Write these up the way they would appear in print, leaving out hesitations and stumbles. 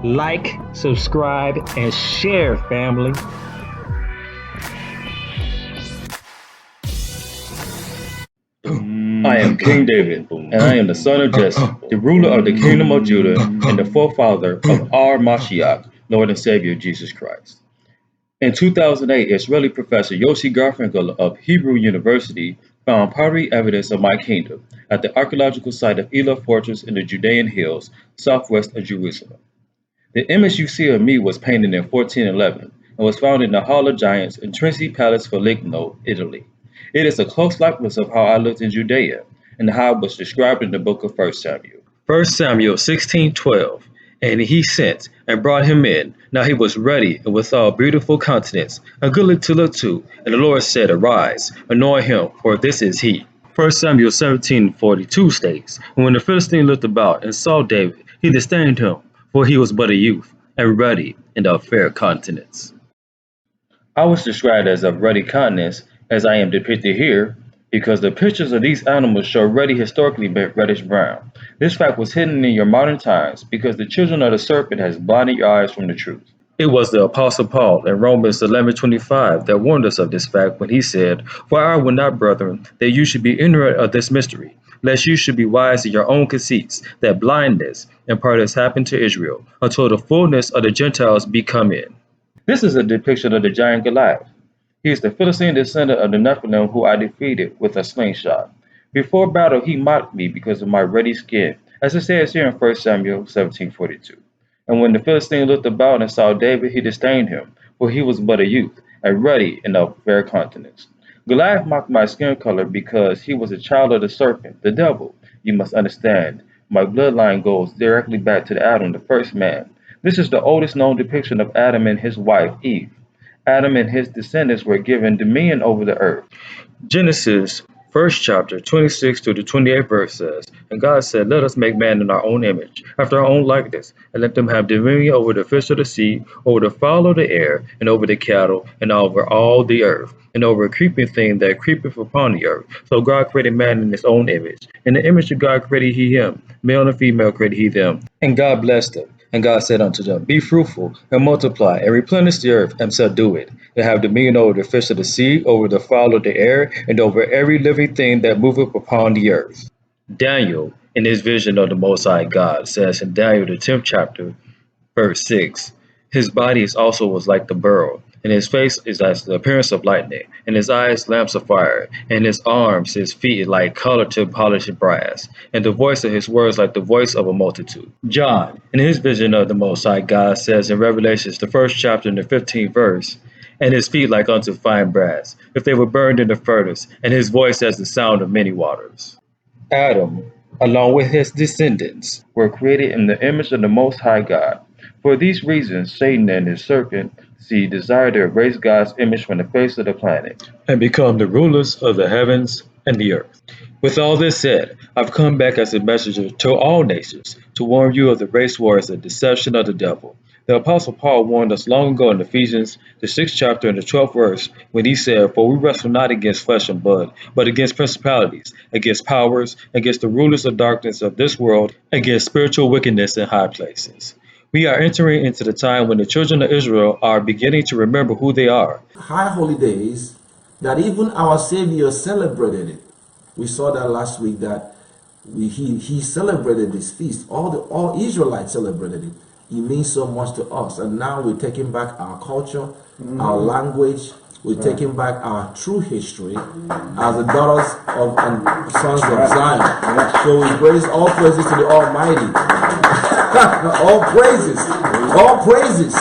Like, subscribe, and share, family. I am King David, and I am the son of Jesse, the ruler of the kingdom of Judah, and the forefather of our Mashiach, Lord and Savior Jesus Christ. In 2008, Israeli professor Yossi Garfinkel of Hebrew University found pottery evidence of my kingdom at the archaeological site of Elah Fortress in the Judean hills, southwest of Jerusalem. The image you see of me was painted in 1411 and was found in the Hall of Giants in Trinci Palace, Foligno, Italy. It is a close likeness of how I looked in Judea and how it was described in the book of 1 Samuel. 1 Samuel 16:12. And he sent and brought him in. Now he was ready and withal beautiful countenance, and goodly to look to. And the Lord said, Arise, anoint him, for this is he. 1 Samuel 17:42 states, And when the Philistine looked about and saw David, he disdained him, for he was but a youth, and ruddy, and of fair countenance. I was described as of ruddy countenance, as I am depicted here, because the pictures of these animals show ruddy historically meant reddish brown. This fact was hidden in your modern times because the children of the serpent has blinded your eyes from the truth. It was the Apostle Paul in Romans 11:25 that warned us of this fact when he said, For I will not, brethren, that you should be ignorant of this mystery, lest you should be wise in your own conceits, that blindness in part has happened to Israel, until the fullness of the Gentiles be come in. This is a depiction of the giant Goliath. He is the Philistine descendant of the Nephilim who I defeated with a slingshot. Before battle, he mocked me because of my ruddy skin, as it says here in 1 Samuel 17:42. And when the Philistine looked about and saw David, he disdained him, for he was but a youth, and ruddy and of fair countenance. Goliath mocked my skin color because he was a child of the serpent, the devil. You must understand, my bloodline goes directly back to Adam, the first man. This is the oldest known depiction of Adam and his wife, Eve. Adam and his descendants were given dominion over the earth. Genesis, first chapter, 26 to the 28th verse says, And God said, Let us make man in our own image, after our own likeness, and let them have dominion over the fish of the sea, over the fowl of the air, and over the cattle, and over all the earth, and over a creeping thing that creepeth upon the earth. So God created man in his own image. In the image of God created he him, male and female created he them. And God blessed them. And God said unto them, Be fruitful, and multiply, and replenish the earth, and subdue it, and have dominion over the fish of the sea, over the fowl of the air, and over every living thing that moveth upon the earth. Daniel, in his vision of the Most High God, says in Daniel the 10th chapter, verse 6, His body also was like the beryl, and his face is as the appearance of lightning, and his eyes lamps of fire, and his arms, his feet like color to polished brass, and the voice of his words like the voice of a multitude. John, in his vision of the Most High God, says in Revelations the 1st chapter and the 15th verse, And his feet like unto fine brass, if they were burned in the furnace, and his voice as the sound of many waters. Adam, along with his descendants, Were created in the image of the Most High God. For these reasons, Satan and his serpent seed desired to erase God's image from the face of the planet. and become the rulers of the heavens and the earth. With all this said, I've come back as a messenger to all nations to warn you of the race wars and deception of the devil. The Apostle Paul warned us long ago in Ephesians, the 6th chapter and the 12th verse, when he said, For we wrestle not against flesh and blood, but against principalities, against powers, against the rulers of darkness of this world, against spiritual wickedness in high places. We are entering into the time when the children of Israel are beginning to remember who they are. High holidays that even our Savior celebrated it. We saw that last week that he celebrated this feast. All Israelites celebrated it. It means so much to us. And now we're taking back our culture, our language. We're taking back our true history as the daughters of and sons of Zion. So we praise all praises to the Almighty. All praises. All praises.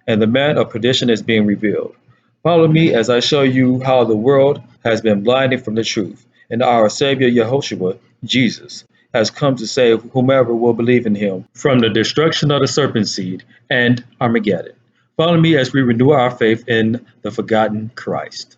And the man of perdition is being revealed. Follow me as I show you how the world has been blinded from the truth, and our Savior Yehoshua, Jesus, has come to save whomever will believe in him from the destruction of the serpent seed and Armageddon. Follow me as we renew our faith in the forgotten Christ.